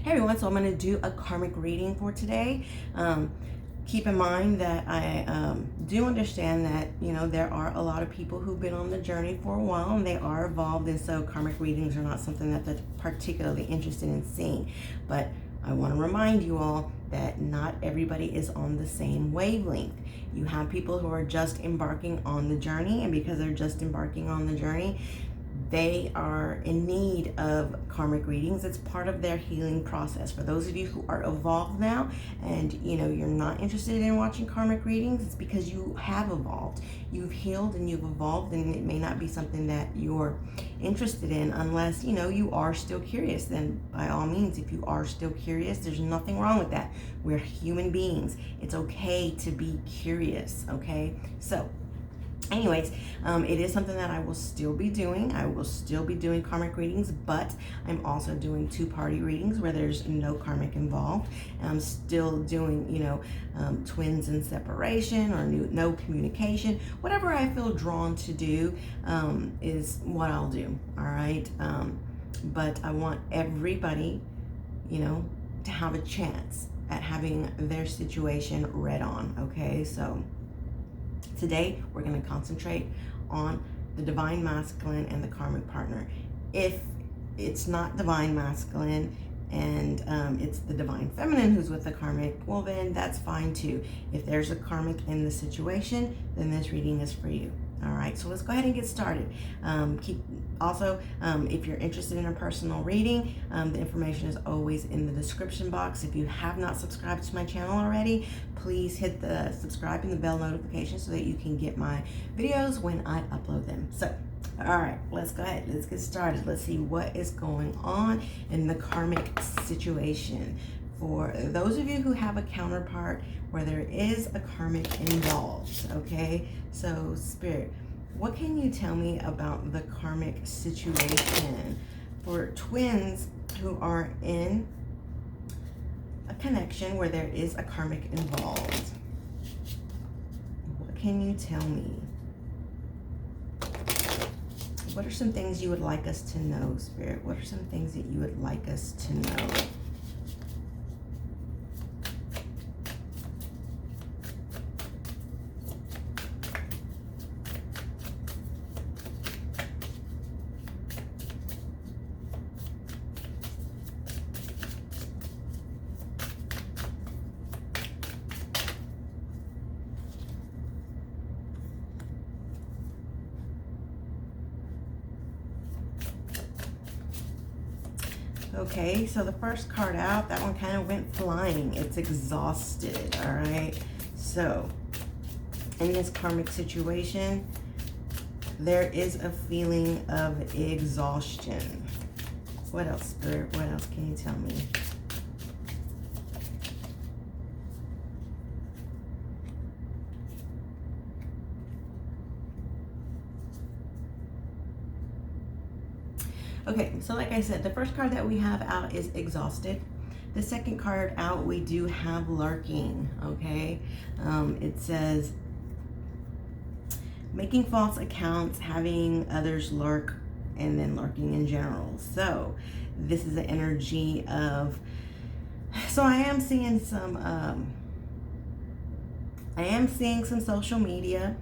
Hey everyone, so I'm going to do a karmic reading for today. Keep in mind that I do understand that, there are a lot of people who've been on the journey for a while and they are evolved, and so karmic readings are not something that they're particularly interested in seeing. But I want to remind you all that not everybody is on the same wavelength. You have people who are just embarking on the journey, and because they're just embarking on the journey, they are in need of karmic readings. It's part of their healing process. For those of you who are evolved now and you're not interested in watching karmic readings, it's because you have evolved. You've healed and you've evolved, and it may not be something that you're interested in unless you are still curious. Then by all means, if you are still curious, there's nothing wrong with that. We're human beings. It's okay to be curious, okay? So anyways, it is something that I will still be doing. I will still be doing karmic readings, but I'm also doing two-party readings where there's no karmic involved. And I'm still doing, twins in separation or no communication. Whatever I feel drawn to do is what I'll do, all right? But I want everybody, to have a chance at having their situation read on, okay? So today, we're going to concentrate on the divine masculine and the karmic partner. If it's not divine masculine and it's the divine feminine who's with the karmic, well then that's fine too. If there's a karmic in the situation, then this reading is for you. All right, so let's go ahead and get started. If you're interested in a personal reading, the information is always in the description box. If you have not subscribed to my channel already, please hit the subscribe and the bell notification so that you can get my videos when I upload them. So, all right, let's go ahead. Let's get started. Let's see what is going on in the karmic situation. For those of you who have a counterpart where there is a karmic involved, okay? So, Spirit, what can you tell me about the karmic situation for twins who are in a connection where there is a karmic involved? What can you tell me? What are some things you would like us to know, Spirit? What are some things that you would like us to know? Okay, so the first card out, that one kind of went flying. It's exhausted, all right? So, in this karmic situation, there is a feeling of exhaustion. What else, Spirit? What else can you tell me? Okay, so like I said, the first card that we have out is exhausted. The second card out, we do have lurking, okay? It says making false accounts, having others lurk, and then lurking in general. So this is the energy of, so I am seeing some social media,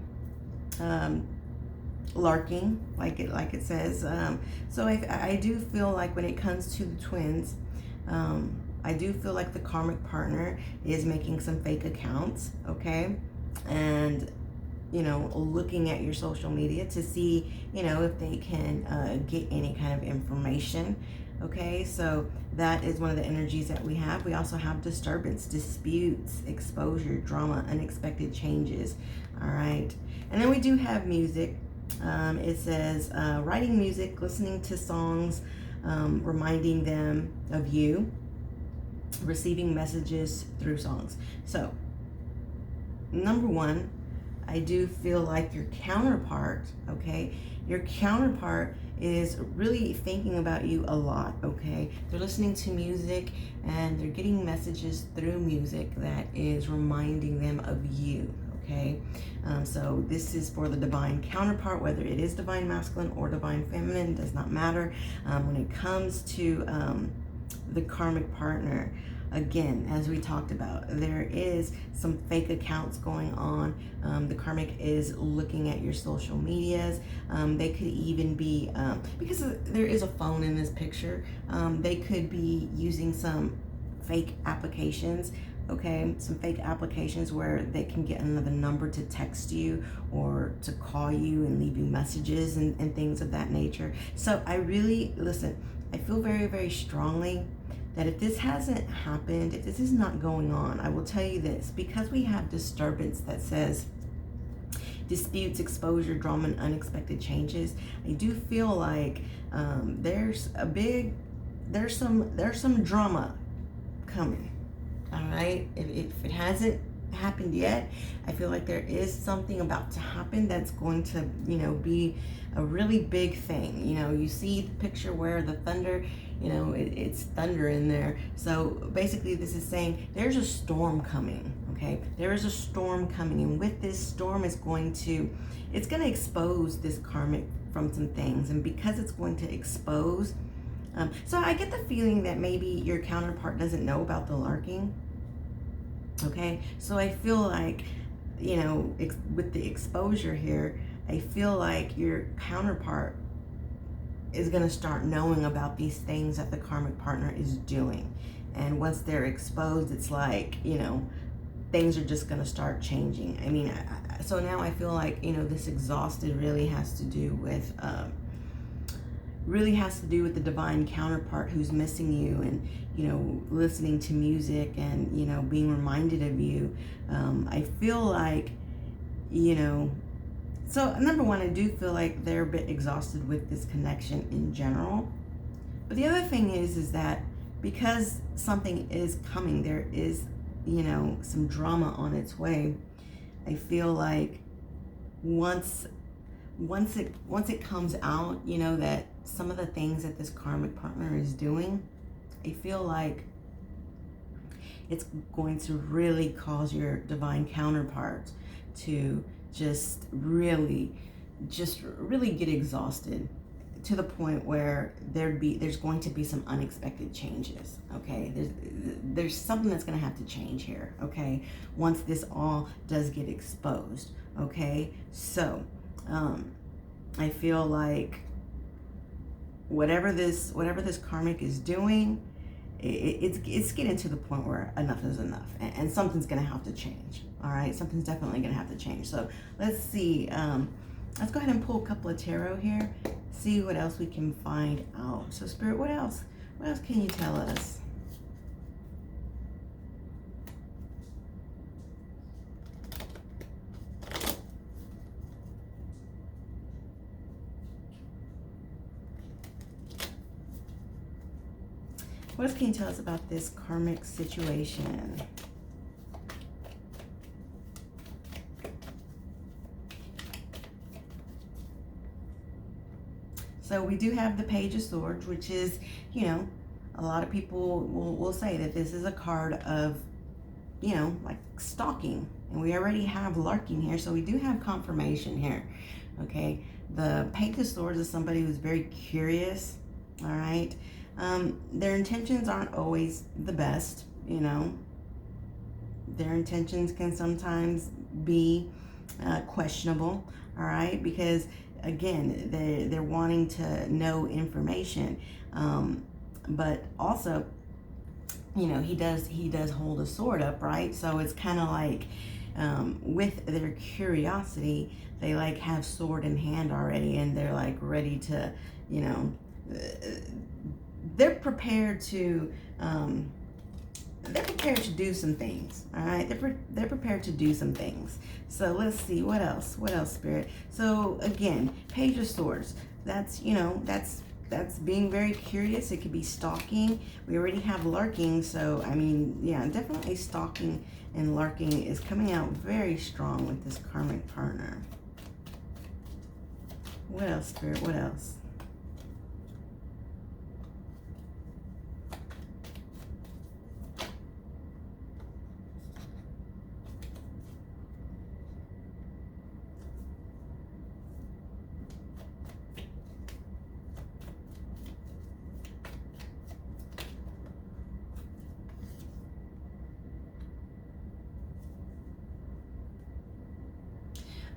lurking, like it says. So I do feel like when it comes to the twins, I do feel like the karmic partner is making some fake accounts, okay? And looking at your social media to see, if they can get any kind of information, okay? So that is one of the energies that we have. We also have disturbance, disputes, exposure, drama, unexpected changes, all right? And then we do have music. It says writing music, listening to songs, reminding them of you, receiving messages through songs. So, number one, I do feel like your counterpart, okay? Your counterpart is really thinking about you a lot, okay? They're listening to music and they're getting messages through music that is reminding them of you, okay? So this is for the divine counterpart, whether it is divine masculine or divine feminine, does not matter. When it comes to the karmic partner. Again, as we talked about, there is some fake accounts going on. The karmic is looking at your social medias. They could even be, because there is a phone in this picture, they could be using some fake applications. Okay, some fake applications where they can get another number to text you or to call you and leave you messages and things of that nature. So I really, listen, I feel very, very strongly that if this hasn't happened, if this is not going on, I will tell you this, because we have disturbance that says disputes, exposure, drama, and unexpected changes, I do feel like there's some drama coming. All right, if it hasn't happened yet, I feel like there is something about to happen that's going to, be a really big thing. You see the picture where the thunder, it's thunder in there. So basically this is saying there's a storm coming. Okay, there is a storm coming, and with this storm it's going to expose this karmic from some things. And because it's going to expose, so I get the feeling that maybe your counterpart doesn't know about the larking. Okay, so I feel like, with the exposure here, I feel like your counterpart is going to start knowing about these things that the karmic partner is doing. And once they're exposed, it's like, things are just going to start changing. I mean, so now I feel like, this exhausted really has to do with the divine counterpart who's missing you, and listening to music and being reminded of you. I feel like, so number one, I do feel like they're a bit exhausted with this connection in general. But the other thing is that because something is coming, there is some drama on its way. I feel like once it comes out, that some of the things that this karmic partner is doing, I feel like it's going to really cause your divine counterpart to just really get exhausted, to the point where there's going to be some unexpected changes. Okay, there's something that's going to have to change here. Okay, once this all does get exposed. Okay, so I feel like whatever this karmic is doing, it's getting to the point where enough is enough, and something's gonna have to change. All right, something's definitely gonna have to change. So let's see. Let's go ahead and pull a couple of tarot here, see what else we can find out. So Spirit, what else can you tell us? What else can you tell us about this karmic situation? So we do have the Page of Swords, which is, a lot of people will say that this is a card of, like stalking. And we already have larking here, so we do have confirmation here. Okay, the Page of Swords is somebody who's very curious. All right. Their intentions aren't always the best, Their intentions can sometimes be questionable, all right? Because, again, they're wanting to know information. But also, he does hold a sword up, right? So it's kind of like, with their curiosity, they like have sword in hand already, and they're like ready to, they're prepared to do some things. All right, they're prepared to do some things. So let's see what else, Spirit. So again, Page of Swords, that's that's being very curious. It could be stalking. We already have larking, so I mean, yeah, definitely stalking and larking is coming out very strong with this karmic partner. What else, Spirit? What else?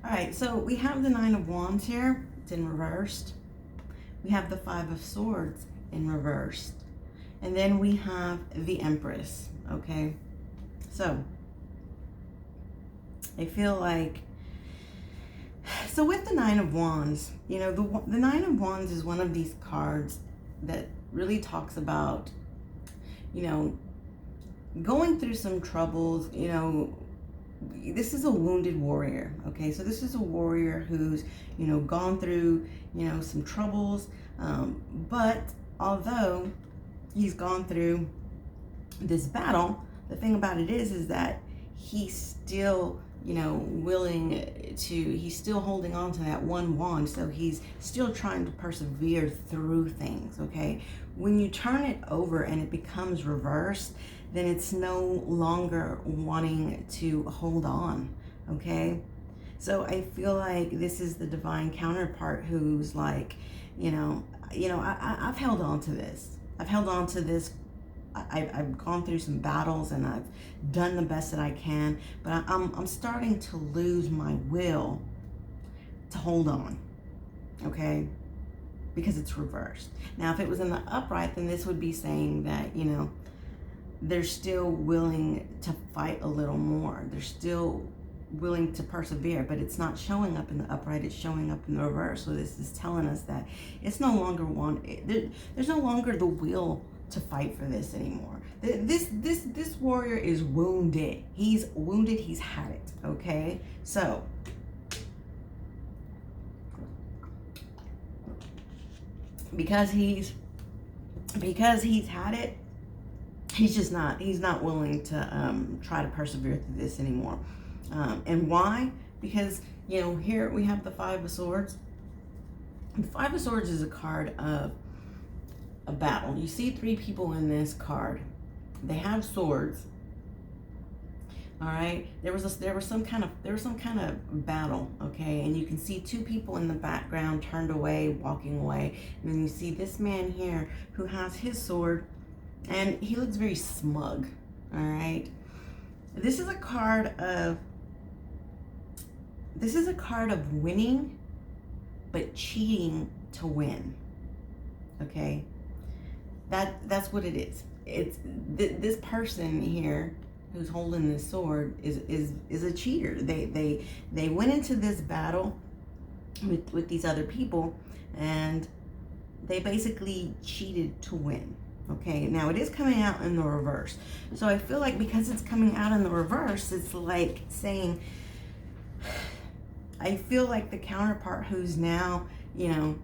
All right, so we have the Nine of Wands here. It's in reversed. We have the Five of Swords in reversed. And then we have the Empress, okay? So, I feel like, so with the Nine of Wands, you know, the Nine of Wands is one of these cards that really talks about, you know, going through some troubles. You know, this is a wounded warrior, okay? So this is a warrior who's, you know, gone through, you know, some troubles, but although he's gone through this battle, the thing about it is that he's still, you know, willing to, he's still holding on to that one wand, so he's still trying to persevere through things, okay? When you turn it over and it becomes reversed, then it's no longer wanting to hold on, okay? So I feel like this is the divine counterpart who's like, I've held on to this. I've held on to this. I've gone through some battles and I've done the best that I can, but I'm starting to lose my will to hold on, okay? Because it's reversed. Now, if it was in the upright, then this would be saying that, you know, they're still willing to fight a little more. They're still willing to persevere, but it's not showing up in the upright, it's showing up in the reverse. So this is telling us that it's no longer there's no longer the will to fight for this anymore. This warrior is wounded. He's wounded, he's had it, okay? So because he's had it, he's not willing to try to persevere through this anymore. And why? Because, you know, here we have the Five of Swords. The Five of Swords is a card of a battle. You see three people in this card. They have swords. All right. There was some kind of battle, okay? And you can see two people in the background turned away, walking away. And then you see this man here who has his sword, and he looks very smug. All right. This is a card of winning, but cheating to win. Okay? That's what it is. It's this person here who's holding this sword is a cheater. They went into this battle with these other people, and they basically cheated to win. Okay, now it is coming out in the reverse. So I feel like because it's coming out in the reverse, it's like saying, I feel like the counterpart who's now, you know,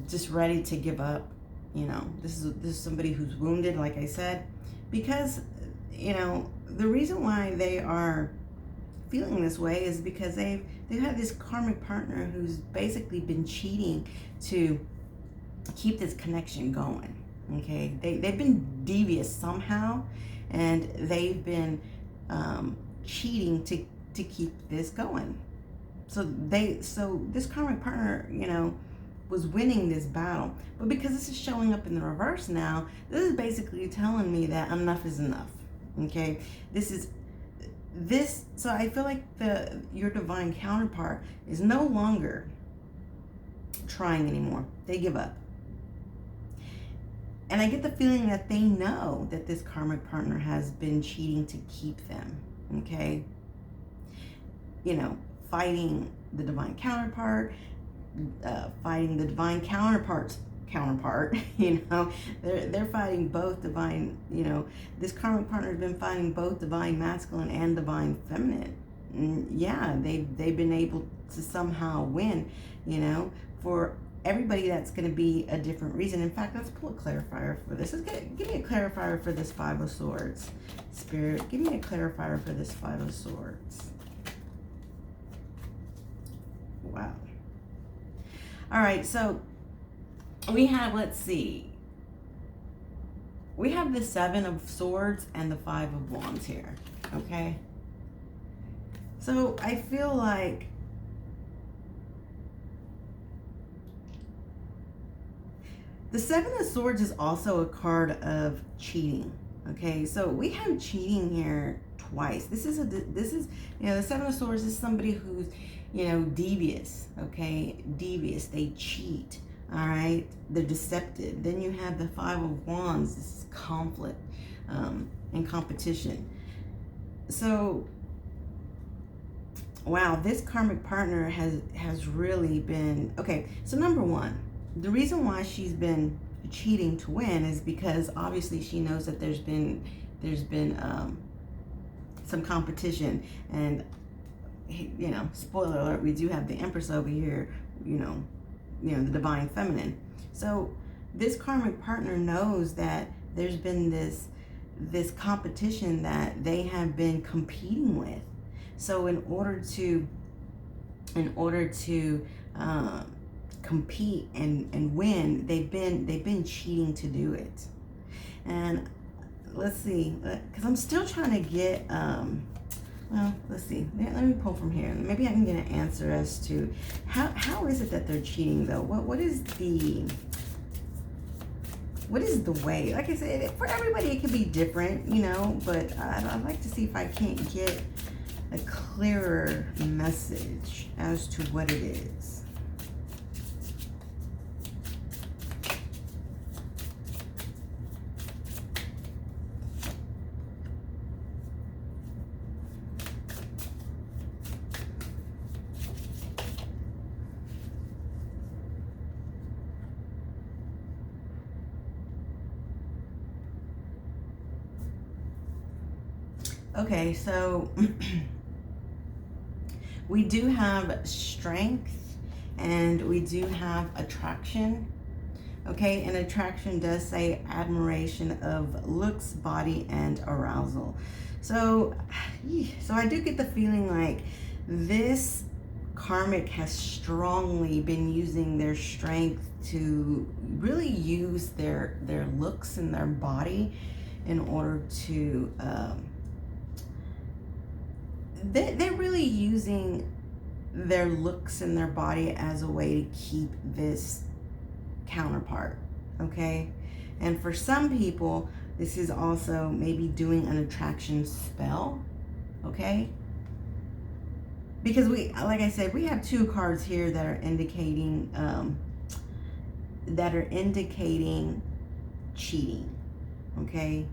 just ready to give up, you know, this is somebody who's wounded, like I said, because, you know, the reason why they are feeling this way is because they've had this karmic partner who's basically been cheating to keep this connection going. Okay, they've been devious somehow, and they've been cheating to keep this going. So this karmic partner, you know, was winning this battle, but because this is showing up in the reverse now, this is basically telling me that enough is enough. Okay, so I feel like your divine counterpart is no longer trying anymore. They give up. And I get the feeling that they know that this karmic partner has been cheating to keep them, okay? You know, fighting the divine counterpart, fighting the divine counterpart, you know? They're fighting both divine, you know, this karmic partner has been fighting both divine masculine and divine feminine. And yeah, they've been able to somehow win, you know, for everybody. That's going to be a different reason. In fact, let's pull a clarifier for this. Give me a clarifier for this Five of Swords. Spirit, give me a clarifier for this Five of Swords. Wow. All right, so we have, let's see. We have the Seven of Swords and the Five of Wands here, okay? So I feel like the Seven of Swords is also a card of cheating, okay? So we have cheating here twice. This is the Seven of Swords is somebody who's, devious, okay? Devious. They cheat, all right? They're deceptive. Then you have the Five of Wands. This is conflict and competition. So, wow, this karmic partner has really been, okay, so number one, the reason why she's been cheating to win is because obviously she knows that there's been some competition, and spoiler alert, we do have the Empress over here, the divine feminine. So this karmic partner knows that there's been this competition that they have been competing with. So in order to compete and win, they've been cheating to do it. And let's see, because I'm still trying to get well, let's see, let me pull from here. Maybe I can get an answer as to how is it that they're cheating though? What is the way? Like I said, for everybody it can be different, but I'd like to see if I can't get a clearer message as to what it is. Okay, so we do have strength and we do have attraction. Okay, and attraction does say admiration of looks, body, and arousal. So I do get the feeling like this karmic has strongly been using their strength to really use their looks and their body in order to they're really using their looks and their body as a way to keep this counterpart, okay? And for some people, this is also maybe doing an attraction spell, okay? Because like I said, we have two cards here that are indicating cheating, okay?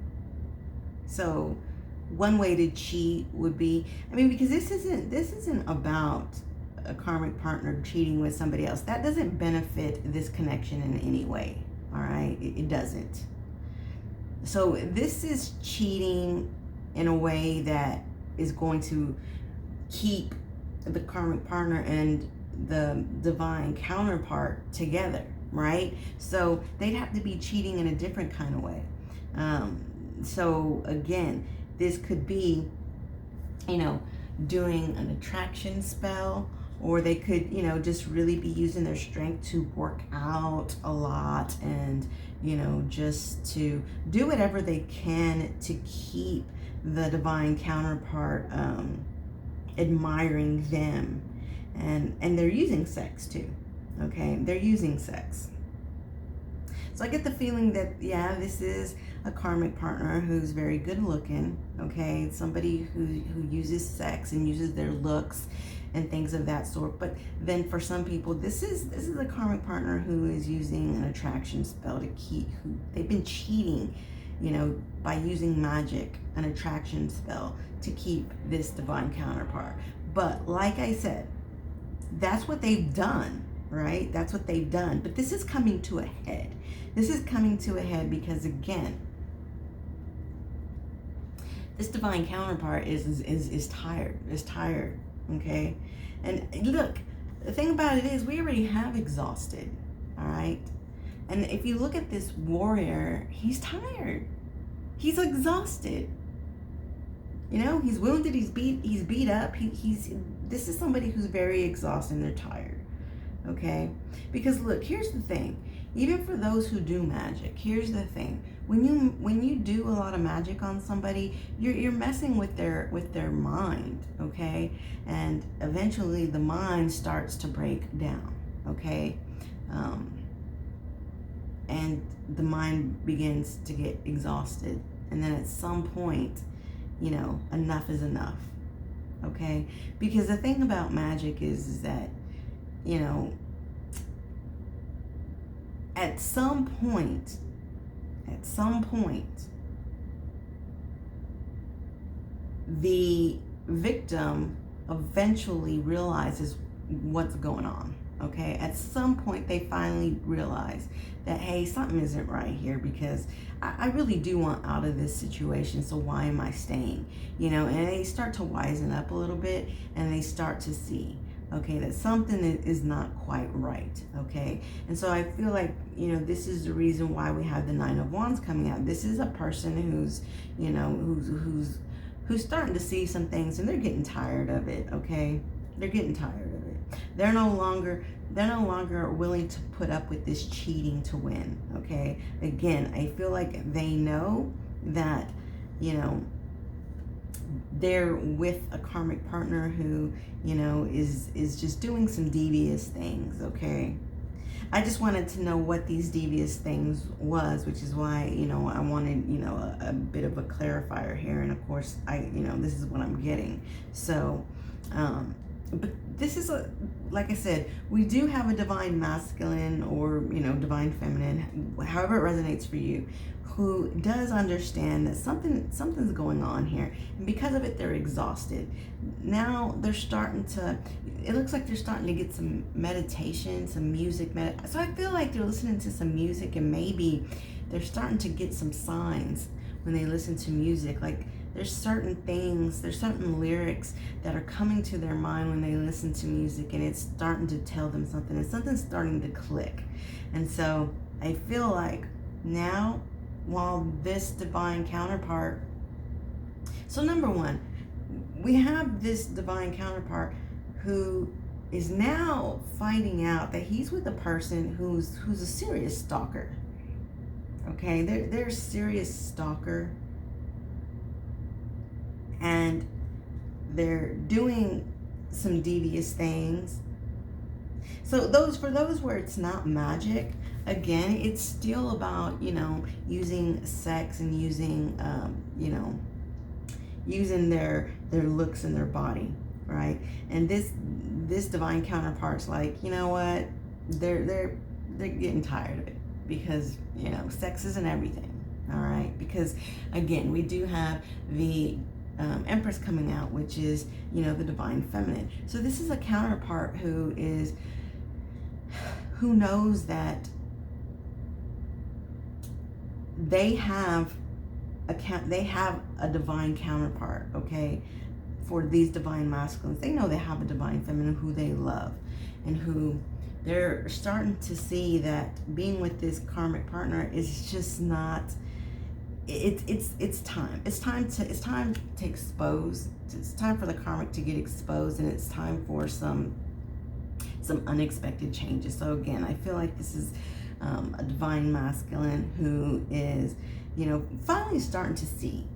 So one way to cheat would be, because this isn't about a karmic partner cheating with somebody else. That doesn't benefit this connection in any way, all right? It doesn't. So this is cheating in a way that is going to keep the karmic partner and the divine counterpart together, right? So they'd have to be cheating in a different kind of way. So again, this could be, doing an attraction spell, or they could, just really be using their strength to work out a lot and, just to do whatever they can to keep the divine counterpart admiring them. And they're using sex too, okay? They're using sex. So I get the feeling that, yeah, this is a karmic partner who's very good looking, okay? Somebody who uses sex and uses their looks and things of that sort. But then for some people, this is a karmic partner who is using an attraction spell to keep, they've been cheating, by using magic, an attraction spell to keep this divine counterpart. But like I said, that's what they've done, right? That's what they've done. But this is coming to a head. This is coming to a head because, again, this divine counterpart is tired, okay? And look, the thing about it is we already have exhausted, all right? And if you look at this warrior, he's tired. He's exhausted. He's wounded, he's beat up. This is somebody who's very exhausted and they're tired, okay? Because look, here's the thing. Even for those who do magic, here's the thing. When you do a lot of magic on somebody, you're messing with their mind, okay? And eventually the mind starts to break down, okay? And the mind begins to get exhausted. And then at some point, enough is enough. Okay? Because the thing about magic is that, at some point, the victim eventually realizes what's going on. Okay, at some point they finally realize that, hey, something isn't right here, because I really do want out of this situation, so why am I staying? And they start to wisen up a little bit, and they start to see, okay, that something is not quite right. Okay, and so I feel like, this is the reason why we have the Nine of Wands coming out. This is a person who's starting to see some things, and they're getting tired of it. Okay, they're getting tired of it. They're no longer willing to put up with this cheating to win. Okay, again, I feel like they know that, they're with a karmic partner who, is just doing some devious things. Okay, I just wanted to know what these devious things was, which is why, I wanted, a bit of a clarifier here. And of course, this is what I'm getting. So, but this is like I said, we do have a divine masculine, or, divine feminine, however it resonates for you, who does understand that something's going on here. And because of it, they're exhausted. Now they're starting to, it looks like they're starting to get some meditation, some music. So I feel like they're listening to some music, and maybe they're starting to get some signs when they listen to music. Like, there's certain things, there's certain lyrics that are coming to their mind when they listen to music, and it's starting to tell them something, and something's starting to click. And so I feel like now, while this divine counterpart, so number one, we have this divine counterpart who is now finding out that he's with a person who's a serious stalker. Okay, they're a serious stalker, and they're doing some devious things. So for those where it's not magic, again, it's still about, using sex and using, using their looks and their body, right? And this divine counterpart's like, you know what? They're getting tired of it, because, sex isn't everything, all right? Because, again, we do have the Empress coming out, which is, the divine feminine. So this is a counterpart who knows that they have a divine counterpart. Okay, for these divine masculines, they know they have a divine feminine who they love, and who they're starting to see that being with this karmic partner is just not. It's time to expose. It's time for the karmic to get exposed, and it's time for some unexpected changes. So again, I feel like this is a divine masculine who is, finally starting to see.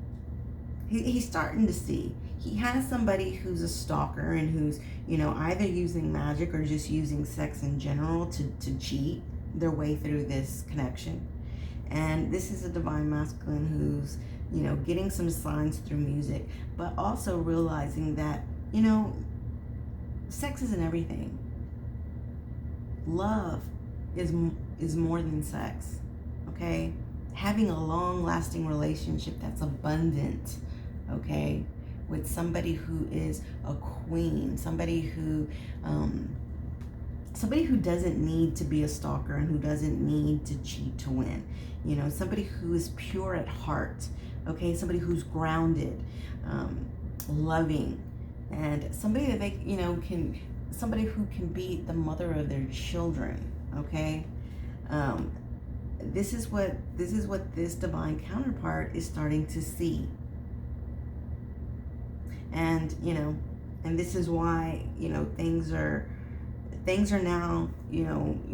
He's starting to see. He has somebody who's a stalker, and who's, either using magic or just using sex in general to cheat their way through this connection. And this is a divine masculine who's, getting some signs through music, but also realizing that, sex isn't everything. Love is more than sex, okay? Having a long-lasting relationship that's abundant, okay, with somebody who is a queen, somebody who doesn't need to be a stalker, and who doesn't need to cheat to win. Somebody who is pure at heart, okay? Somebody who's grounded, loving, and somebody that they, somebody who can be the mother of their children, okay? This is what this divine counterpart is starting to see. And, and this is why, things are now,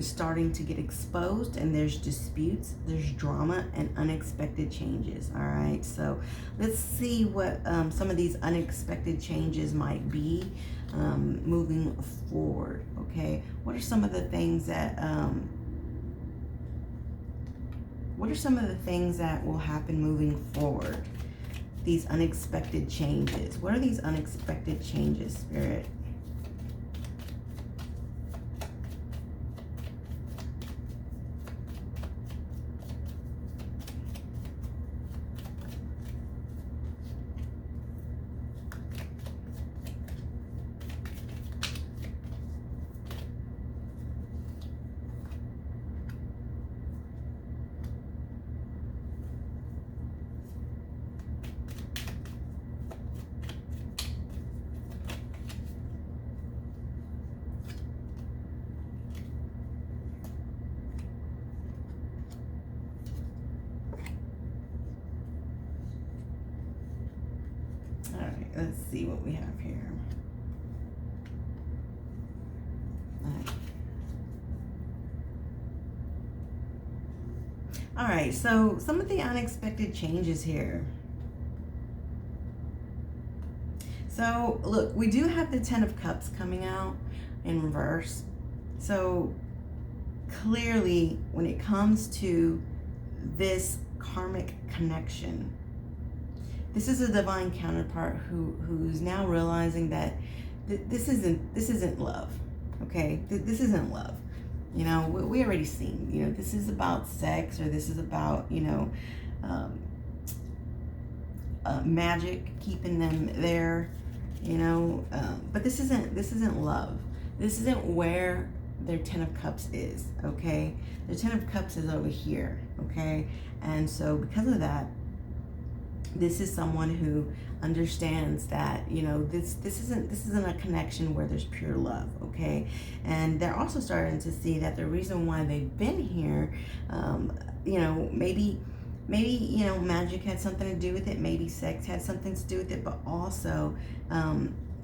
starting to get exposed, and there's disputes, there's drama, and unexpected changes. All right, so let's see what some of these unexpected changes might be moving forward. Okay, what are some of the things that will happen moving forward? these unexpected changes? What are these unexpected changes, Spirit? All right, let's see what we have here. All right, so some of the unexpected changes here. So look, we do have the Ten of Cups coming out in reverse. So clearly, when it comes to this karmic connection, this is a divine counterpart who's now realizing that this isn't love. Okay, this isn't love. You know, we already seen. You know, this is about sex, or this is about, you know, magic, keeping them there. You know, but this isn't love. This isn't where their Ten of Cups is. Okay, their Ten of Cups is over here. Okay, and so because of that, this is someone who understands that, you know, this isn't a connection where there's pure love. Okay, and they're also starting to see that the reason why they've been here, you know, maybe you know, magic had something to do with it, maybe sex had something to do with it, but also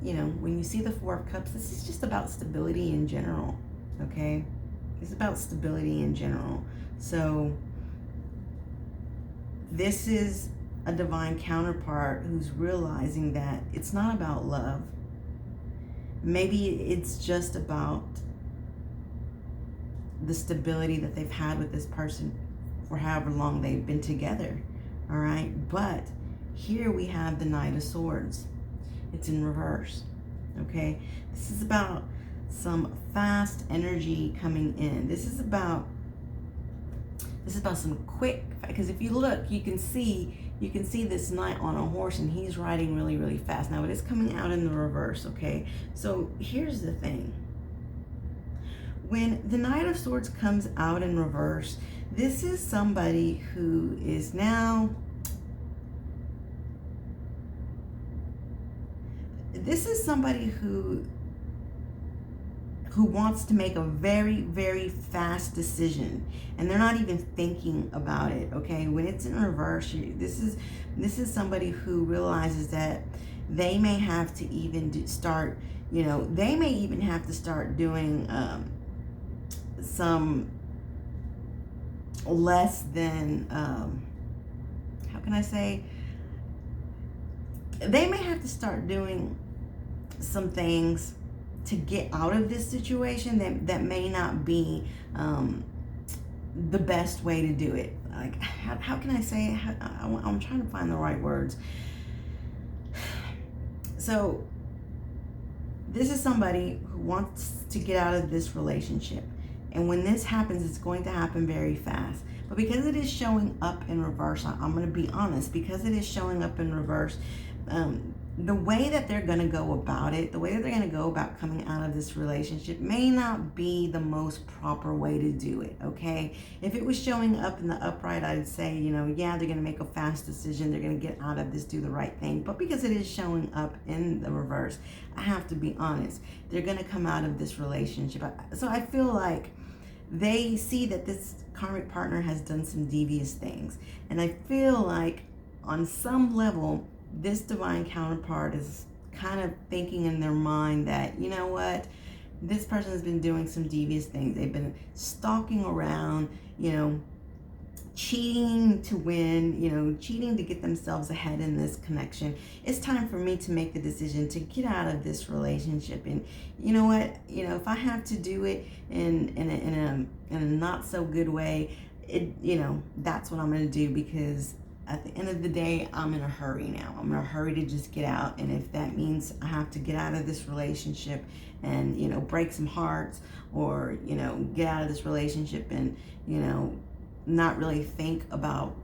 you know, when you see the Four of Cups, this is just about stability in general. Okay, it's about stability in general. So this is a divine counterpart who's realizing that it's not about love. Maybe it's just about the stability that they've had with this person for however long they've been together. All right, but here we have the Knight of Swords. It's in reverse. Okay, this is about some fast energy coming in. This is about some quick, because if you look, you can see this knight on a horse, and he's riding really, really fast. Now it is coming out in the reverse. Okay, so here's the thing. When the Knight of Swords comes out in reverse, this is somebody who is now, this is somebody who wants to make a very, very fast decision, and they're not even thinking about it. Okay, when it's in reverse, this is somebody who realizes that they may have to even start, you know, they may even have to start doing some less than how can I say, they may have to start doing some things to get out of this situation that may not be the best way to do it. Like, how can I say it? I'm trying to find the right words. So this is somebody who wants to get out of this relationship, and when this happens, it's going to happen very fast. But because it is showing up in reverse, I'm going to be honest, because it is showing up in reverse, the way that they're going to go about it, the way that they're going to go about coming out of this relationship may not be the most proper way to do it. Okay, if it was showing up in the upright, I'd say, you know, yeah, they're going to make a fast decision, they're going to get out of this, do the right thing. But because it is showing up in the reverse, I have to be honest, they're going to come out of this relationship. So I feel like they see that this karmic partner has done some devious things, and I feel like on some level this divine counterpart is kind of thinking in their mind that, you know what, this person has been doing some devious things. They've been stalking around, you know, cheating to win, you know, cheating to get themselves ahead in this connection. It's time for me to make the decision to get out of this relationship. And you know what, you know, if I have to do it in a not so good way, it, you know, that's what I'm going to do, because at the end of the day, I'm in a hurry now. I'm in a hurry to just get out. And if that means I have to get out of this relationship and, break some hearts, or, get out of this relationship and, not really think about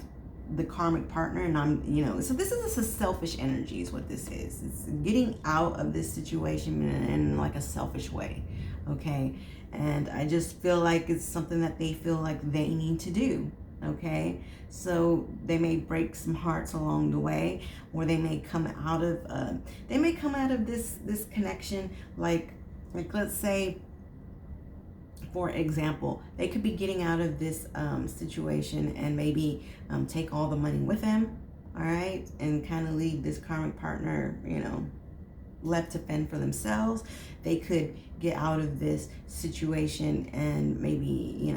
the karmic partner, and I'm, so this is a selfish energy is what this is. It's getting out of this situation in like a selfish way, okay? And I just feel like it's something that they feel like they need to do, okay? So they may break some hearts along the way, or they may come out of this connection like let's say, for example, they could be getting out of this situation and maybe take all the money with them, all right, and kind of leave this karmic partner, left to fend for themselves. They could get out of this situation and maybe,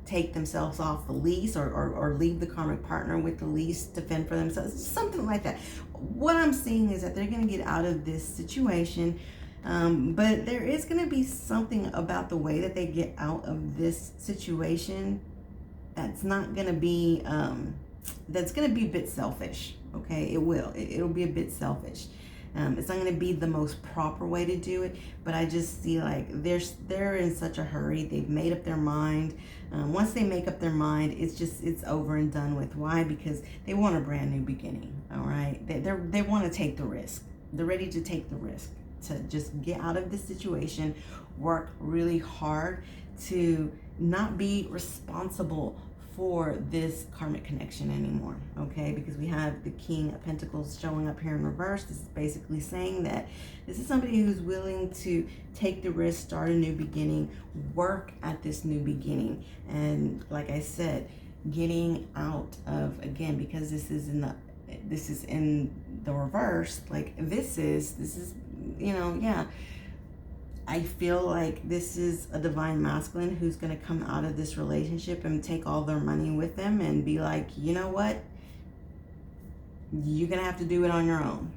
take themselves off the lease, or leave the karmic partner with the lease to fend for themselves, something like that. What I'm seeing is that they're going to get out of this situation, but there is going to be something about the way that they get out of this situation that's not going to be, that's going to be a bit selfish, okay? It'll be a bit selfish. It's not going to be the most proper way to do it, but I just see like they're in such a hurry. They've made up their mind. Once they make up their mind, it's over and done with. Why? Because they want a brand new beginning. All right, they want to take the risk. They're ready to take the risk to just get out of this situation, work really hard to not be responsible for this karmic connection anymore, okay? Because we have the King of Pentacles showing up here in reverse. This is basically saying that this is somebody who's willing to take the risk, start a new beginning, work at this new beginning. And like I said, getting out of, again, because this is in the reverse, like this is, yeah, I feel like this is a divine masculine who's going to come out of this relationship and take all their money with them and be like, you know what? You're going to have to do it on your own.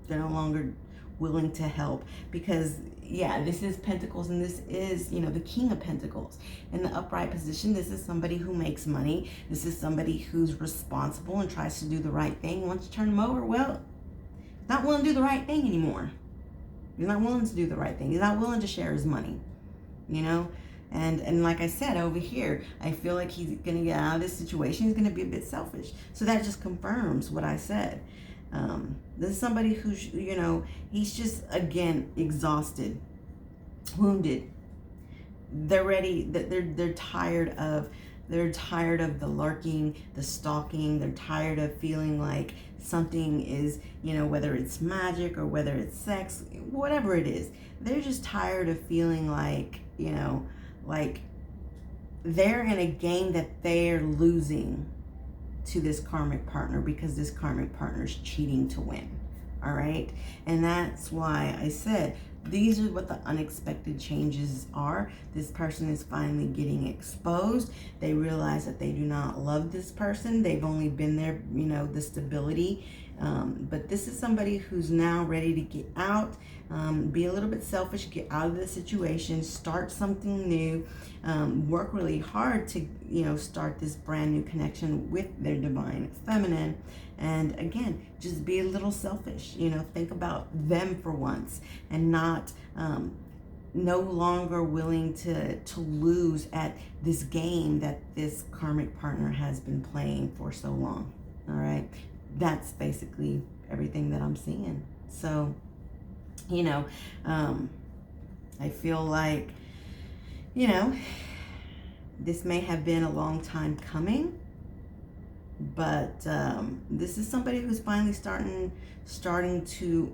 They're no longer willing to help because, yeah, this is Pentacles, and this is, the King of Pentacles. In the upright position, this is somebody who makes money. This is somebody who's responsible and tries to do the right thing. Once you turn them over, well, not willing to do the right thing anymore. He's not willing to do the right thing. He's not willing to share his money, and like I said over here, I feel like he's going to get out of this situation. He's going to be a bit selfish. So that just confirms what I said. This is somebody who's, he's just, again, exhausted, wounded. They're ready. They're tired of the lurking, the stalking. They're tired of feeling like something is, whether it's magic or whether it's sex, whatever it is. They're just tired of feeling like, like they're in a game that they're losing to this karmic partner because this karmic partner is cheating to win. All right. And that's why I said these are what the unexpected changes are. This person is finally getting exposed. They realize that they do not love this person. They've only been there, the stability. But this is somebody who's now ready to get out, be a little bit selfish, get out of the situation, start something new, work really hard to, start this brand new connection with their divine feminine. And again, just be a little selfish, think about them for once and not, no longer willing to lose at this game that this karmic partner has been playing for so long. All right. That's basically everything that I'm seeing. So, I feel like, this may have been a long time coming, but this is somebody who's finally starting to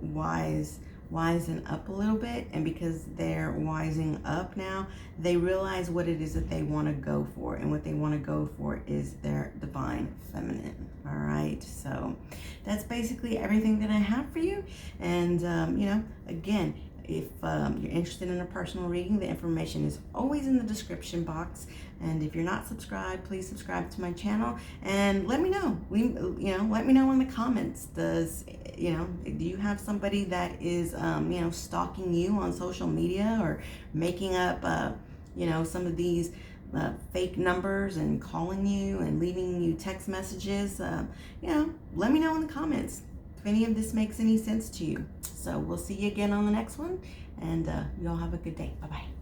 wisen up a little bit. And because they're wising up now, they realize what it is that they want to go for, and what they want to go for is their divine feminine. All right, so that's basically everything that I have for you. And again, if you're interested in a personal reading, the information is always in the description box. And if you're not subscribed, please subscribe to my channel and let me know. Let me know in the comments. Do you have somebody that is, stalking you on social media, or making up, some of these fake numbers and calling you and leaving you text messages, let me know in the comments if any of this makes any sense to you. So we'll see you again on the next one, and y'all have a good day. Bye-bye.